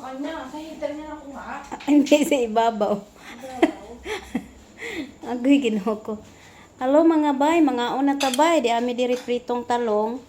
kanya. Sa heater niya ako nga. Hindi sa ibabaw. Agoy ginoo ko. Hello mga bay, mga una tabay, di ami diri pritong talong.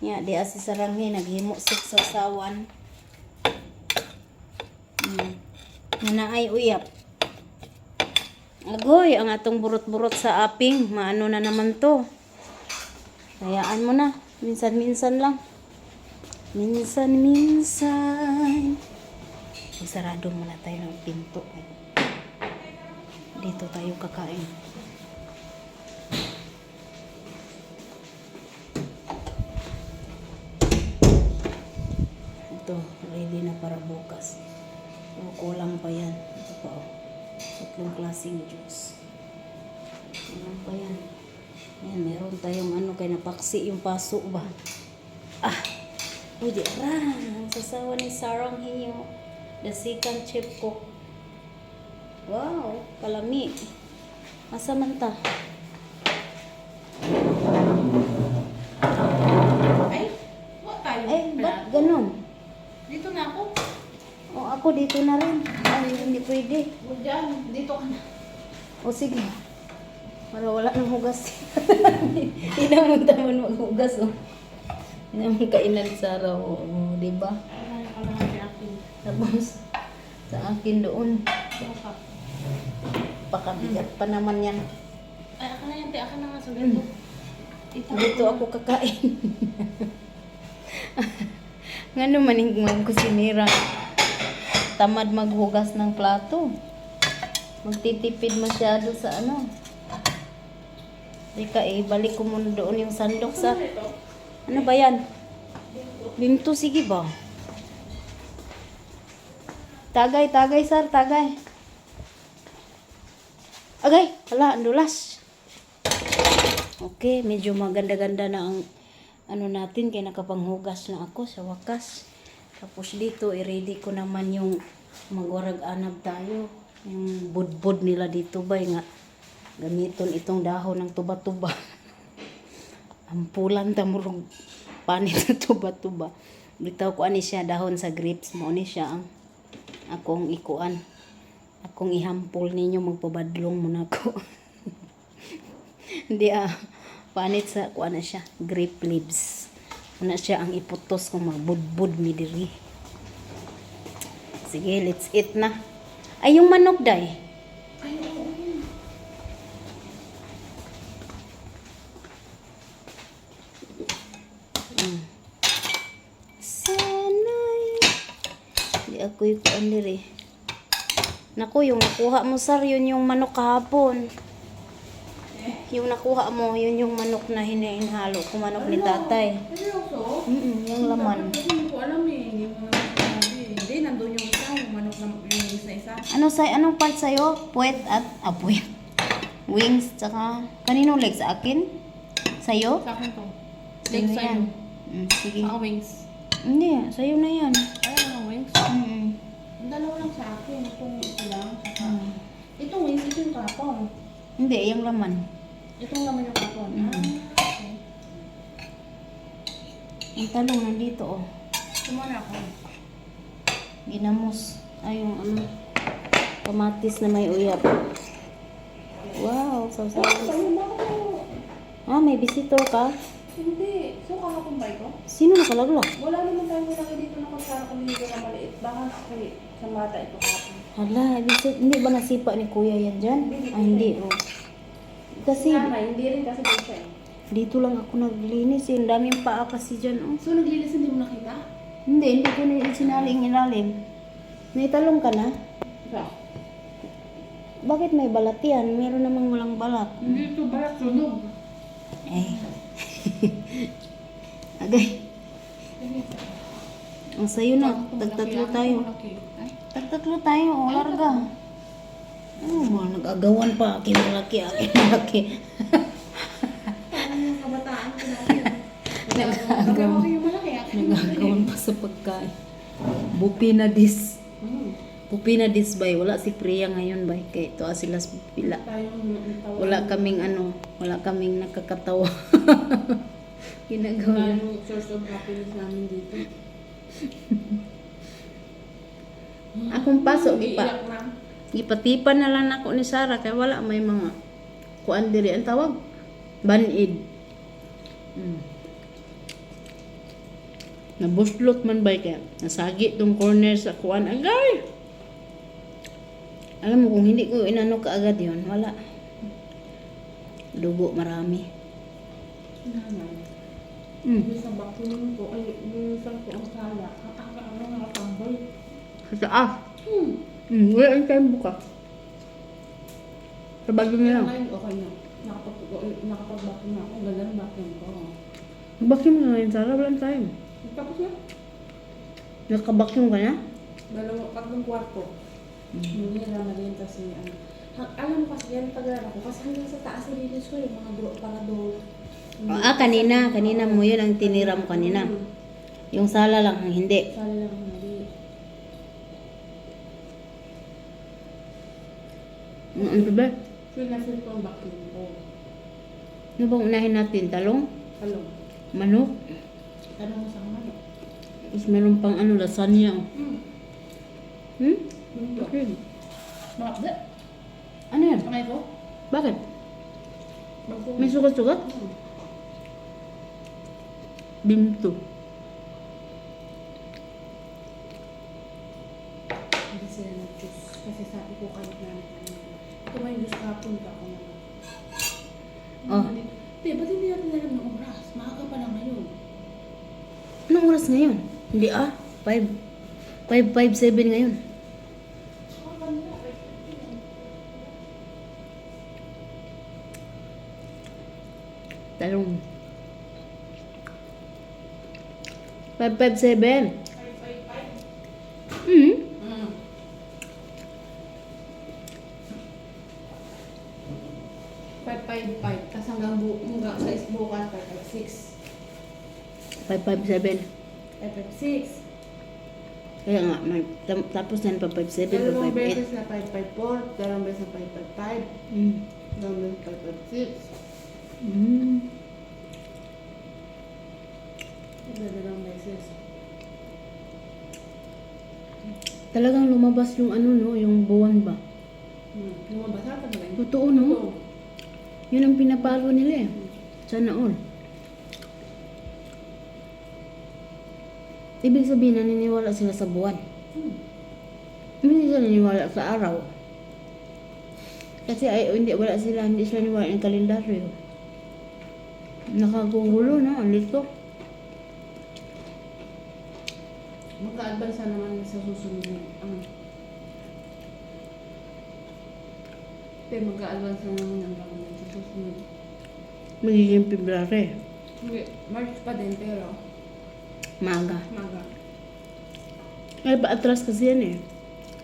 Nya di asi saranghi naghimo sig sasawan. Nga ay uyap. Agoy, ang atong burot-burot sa aping, maano na naman to. Hayaan mo na, minsan-minsan lang. Minsan-minsan. Isarado muna tayo ng pinto. Dito tayo kakain. Ito, ready na para bukas. O, kulang pa yan. Ito pa, oh. Tatlong klaseng juice. Kulang pa yan. Ayan, meron tayong ano, kaya napaksi yung paso ba? Ah! Pwede, ang sasawa ni Sarang Hiyo. The second chip cook. Wow, kalami. Asa man ta? Ay, what tayo? Eh, ba't ganun? Dito na ako. O, ako dito na rin. Ay, hindi pwede. Huwag dyan. Dito ka na. O, sige. Para wala nang hugas. Hindi naman taman maghugas, oh. Hindi naman kainan sa araw, oh, diba? Ay, alam natin akin. Tapos, sa akin doon, Bakit? pakabigat pa naman yan. Ay, akin na yan. Akin na nga sa ganito. Dito ako kakain. Nga naman yung magkusinira. Tamad maghugas ng plato. Magtitipid masyado sa ano. Rika, balik ko muna doon yung sandok sa... Ano ba yan? Bimto, sige ba? Tagay, sir, tagay. Agay, hala, andulas. Okay, medyo maganda-ganda na ang ano natin, kaya nakapanghugas na ako sa wakas. Tapos dito, i-ready ko naman yung magwarag-anab tayo. Yung budbud nila dito ba, nga gamiton itong dahon ng tuba-tuba. Ampulan tamurog panit sa tuba-tuba. Bitaw ko ani siya dahon sa grapes mo ni siya ang akong ikuan. Akong ihampol ninyo, magpabadlong muna ko. Hindi panit sa kuan na siya, grape leaves. Una siya ang iputos kung magbudbud mi diri. Sige, let's eat na. Ay, yung manok day. Ay, oo. Sanay. Di ako yung kuan diri. Naku, yung nakuha mo, sir, yun yung manok kahapon. Yung nakuha mo, yun yung manok na hinahalo ko, manok ni tatay. Seryoso? Yung laman. Kasi hindi ko alam eh. Hindi mo naman sinabi. Hindi, nandun yung isa. Yung manok na yung isa-isa. Anong part sa'yo? Puwet at, puwet. Wings, tsaka, kaninong leg sa akin? Sa'yo? Sa akin to. Sa'yo Leg sa'yo. Sige. Saka wings. Hindi, sa'yo na yan. Ay, ano wings? Ang dalawa lang sa akin. Itong ito lang. Saka, itong wings, ito yung kapon. Hindi, yung laman. Itong naman yung kapon. Okay. Ang talong nandito, oh. Sumana ako. Ginamos. Ay, yung ano, kamatis na may uyap. Wow, sausaw. Ano ba ako? May visitor ka? Hindi. So, kahapon ba ito? Sino nakalaglag? Wala naman tayo nilagay dito na kutsara kung hindi na maliit. Baka sa mata ito kahapon. Hala, hindi ba nasipa ni kuya yan dyan? Hindi, oh. Kasi, Hindi rin kasi doon siya eh. dito lang ako naglinis eh. Ang daming paa kasi dyan, oh. So, naglilis hindi mo nakita? Hindi ko na sinaling ilalim. May talong ka na? Ba? Bakit may balat yan? Meron namang walang balat. Hindi ito balat sunog. Eh. Agay. Ang sayo na. Tagtatlo tayo. Tagtatlo tayo. O, larga. Nag-agawan pa. Akin malaki. Akin malaki. Parang yung kabataan ko natin. Nag-agawan yung malaki. Nag-agawan pa sa pagkain. Bupi na dis. Bupi na dis bay. Wala si Priya ngayon bay. Kaya ito sila pila. Wala kaming nakakatawa. Ginagawa. Source of happiness namin dito. akong pasok Iiyak na. Ipatipan na lang ako ni Sarah kay wala may mga kuan diri ang tawag banid. Nabuslot man ba kaya nasagi tong corner sa kuan agay. Alam mo kung hindi ko inano kaagad yon wala. Dugo marami. Nanay. Mm. Sa vacuum ko, ay, minsan ko ang sala. Ang nakatambay. Sa taas. Hmm. Wala ang time buka. Sa bagyo Kaya na lang. ngayon, okay na. Nakapag-vacuum na ako. Ang ganda ng vacuum ko. Vacuum na ngayon, Sarah. Walang time. Tapos na. Nakabacuum ka na? Tatlong kwarto. Nira na din kasi ano. Alam mo kasi yan pag-aaral ko. Kasi hanggang sa taas nilinis ko yung mga paradol. Kanina mo yun ang tinira mo kanina. Yung sala lang ang hindi. Sali lang hindi. Ano ba? Feel na feel ko ang vacuum ko. Ano bang unahin natin? Talong? Talong. Manok? Tanong mo sa ano? Tapos meron pang ano, lasagna. Hmm? Okay. Makapda. Ano yan? Kamay ko? Bakit? Vacuum. May sugat-sugat? Binto. Hindi sila nag-choose. Kasi sabi ko kahit na ito ba yung gusto kapon ka ako naman. Oh. Ba't hindi natin alam ng oras? Maaga pa lang ngayon. Anong oras ngayon? Hindi 5:57 ngayon. Talong. 5:57. 5:55. Hmm? Mm. 5:55. Tapos hanggang sa bukas 5:56. 5:57. 5:56. Kaya nga, tapos yan pa 5:57, Dalawang 5:58. beses na 5:54. Dalawang beses na 5:55. Hmm. Dalawang beses 5:56. Hmm. Dalawang beses. Talagang lumabas yung ano no, yung buwan ba? Lumabas ka ba yun? Totoo no? Yun ang pinapalo nila eh. Sana all. Ibig sabihin, naniniwala sila sa buwan. Hindi sila naniniwala sa araw. Kasi hindi sila naniniwala ng kalendaryo. Nakagugulo na, alito. Magka-advance na naman sa susunod na. Pero magka-advance na naman ang government sa susunod. Magiging February. Hindi, March pa din pero Maaga. maga. Ay, pa-atras kasi yan eh.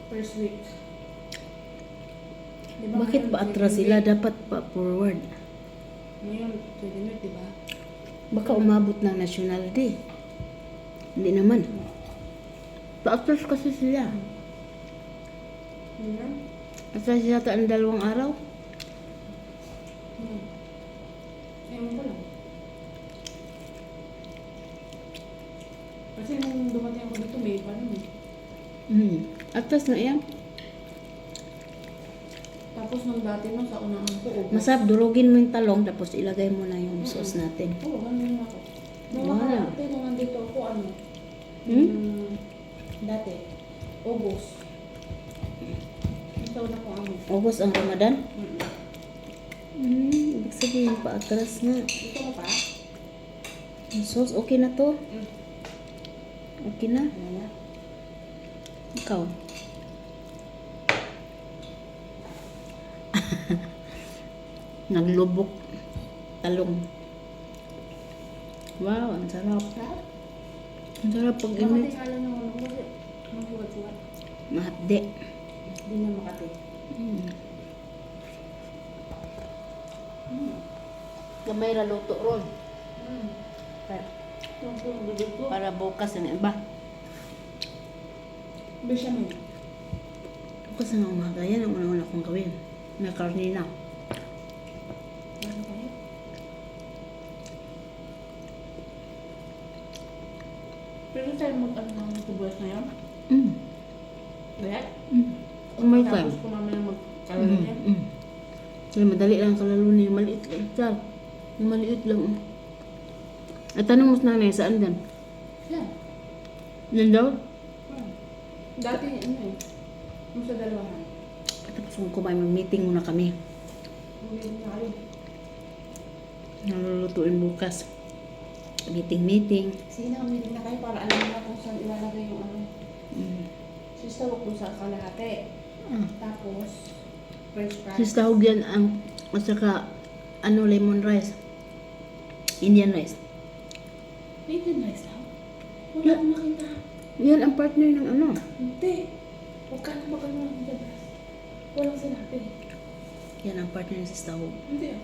First week. Diba Bakit ngayon, pa-atras second sila? week? Dapat pa-forward. Ngayon, second week, diba? Baka umabot ng National Day. Hindi naman. Pa-atras kasi sila. Ngayon? Atras yata ang 2 araw. Ewan ko lang. Kasi nung dumating ako dito, may pa nun eh. Atras na yan. Tapos nung dati nung sa unahan ko, ubos. Masarap, durugin mo yung talong tapos ilagay mo na yung sauce natin. Oo, ganun ako. Nung Wow. nakaraan, nung nandito ako, dati, ubos. Ito na ko ano. August ang Ramadan. Ibig sabihin pa atras na. Ito mo pa? Yung sauce, okay na to. Okay na. Wala. Ikaw. Naglubok. Talong. Wow, ang sarap. Sarap. Ang sarap pag Makati init. ka lang naman ako kasi masugat-sugat. Mahapde. Hindi na Makati. Gamay ra luto ron. Yung bibig ko. Para bukas ang iba. Bechamel. Bukas ang umaga. Yan ang una-una kong gawin. May karne na. Ano kayo? Pero tayo mag-ano ng tubulas na yan? Mm. Wala? may time. Tapos kung mamaya magkalala niya. Kaya madali lang kalalo niya. Maliit lang. Char. Yung maliit lang. At tanong mo sa nanay, saan dan? Yan. Yan daw? Dati ano eh. Yung sa dalawahan. Tapos kung kumain, mag-meeting muna kami. Uwi na kayo. Nalulutuin bukas. Meeting. Sige na, uwi na kayo para alam na kung saan ilalagay yung ano. Sista, huwag kung saan kalahati. Tapos, fresh fries. Sis, tahog yan ang, at saka, lemon rice. Indian rice. Indian rice lang? Wala Yeah. akong nakita. Yan ang partner ng ano. Hindi. Huwag ka na magano ng Indian rice. Walang sinabi. Yan ang partner ng sis tahog. Hindi ah.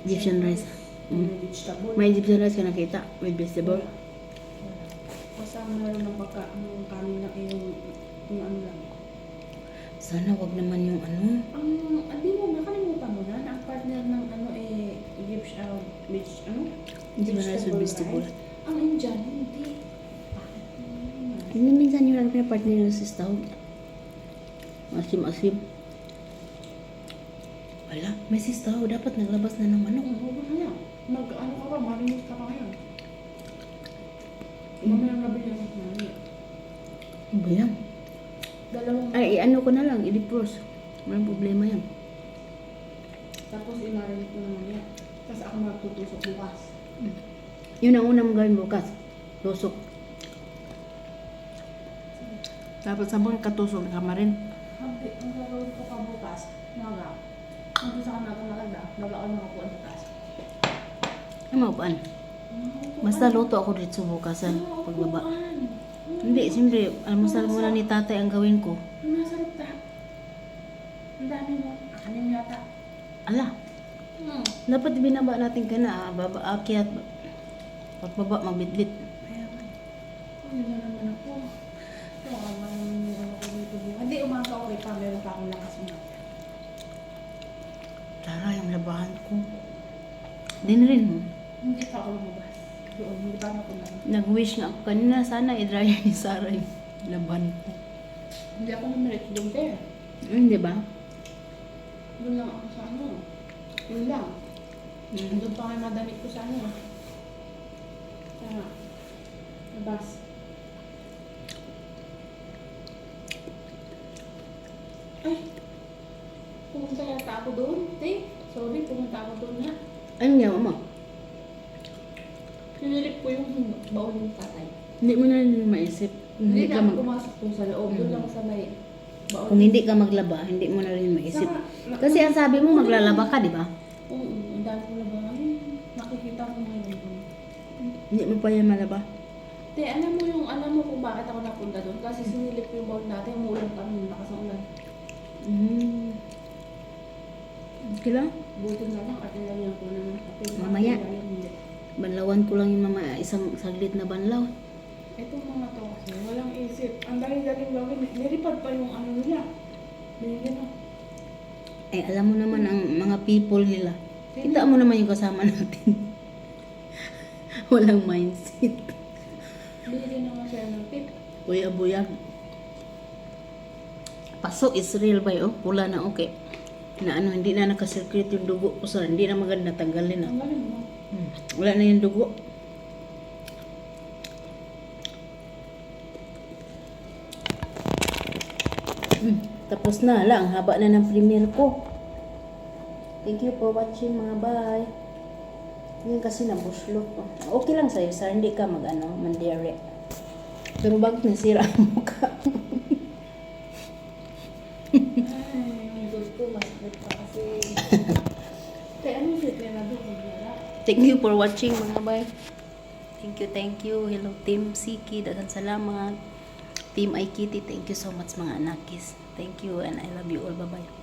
Egyptian rice. Vegetable. May Egyptian rice ka nakita with vegetable. Wala. Basta meron ng pagka, ang kanin na yung ano lang. Sana wag naman yung ano. Hindi mo, nakalimutan mo na, ang partner ng ano Egyptian, Hindi ba rice with vegetable? Ang Indian, hindi. Bakit naman? Hindi minsan yun ang partner ng sis tahog. Asim. Wala, may sis tahog. Dapat naglabas na ng manok. Huwag mo na yan. Ano ka ba, marinig ka pa ngayon. Mamaya nga bilhin ako ng mali. Ano ba yan? Dalawang, Ay, ano ko na lang, i-defrost. Walang problema yan. tapos i-marinate ko naman yan. Tapos ako magtutusok bukas. Yun ang unang gawin bukas. Tusok. Dapat sabon katusok na kamarin. Hindi, ang gagawin ko pa bukas, maga. Ang gusto ka natin maganda, mag-aon mga upuan sa taas. Ano maupuan? Basta luto ako dito bukas pagbaba. Hindi, siyempre, almusal muna ni tatay ang gawin ko. Ang masarap ta. Ang dami mo. Akanin mo yata. Ala, dapat binaba natin ka na, baba, akyat. Pagbaba, magbitbit. Kaya nga. Ano na naman ako. Ito, yung ano ko dito. Hindi, umaga okay pa. Meron pa akong lakas mo. Tara, yung labahan ko. Din rin. Hindi pa ako lumabas. Doon, hindi pa ako na. Nag-wish nga ako kanina, sana i-dryer ni Sarah yung laban ko. Hindi ako namirit doon there. Hindi ba? Doon lang ako sa ano. Yun lang. Doon pa nga madamit ko sa ano. Kaya, labas. Ay! Pumunta yata ako doon. Sorry, pumunta ako doon nga. Ano nga, mama? Sinilip ko yung baon ng tatay. Hindi mo na rin maisip. Hindi na ako pumasok doon sa loob. Doon lang sa may baon. Kung hindi ka maglaba, hindi mo na rin maisip. Kasi ang sabi mo, maglalaba ka, di ba? Oo, ang dami ko na ba? Nakikita ko ngayon. Hindi mo pa yan malaba. Alam mo kung bakit ako napunta doon? Kasi sinilip ko yung baon natin, umuulan kami, lakas ng ulan. Okay lang. Buti na lang at nilagyan ko na ng kape. Mamaya. Hindi. Banlawan ko lang yung mga isang saglit na banlaw. Itong mga to kasi, walang isip. Ang dali-daling gawin. Nilipad pa yung ano nila. Binigyan mo. Eh, alam mo naman ang mga people nila. Kita mo naman yung kasama natin. Walang mindset. Binigyan naman siya ng tip. Buya-buyag. Pasok is real ba oh? Pula na okay. Na ano, hindi na nakasirkuit yung dugo ko sir. Hindi na maganda, tanggalin na. Ang galing mo. Wala na yung dugo. Tapos na lang, haba na ng premiere ko. Thank you for watching mga bye. Yan kasi nabuslot ko. Okay lang sa'yo, sir. Hindi ka mandire. Pero bakit nasira ang mukha? Ay, yung good ko, masakit pa kasi. Kaya anong fit na doon? Thank you for watching mga bye. Thank you. Hello Team Siki. Daghang salamat. Team Aikiti, thank you so much mga anakis. Thank you and I love you all. Bye-bye.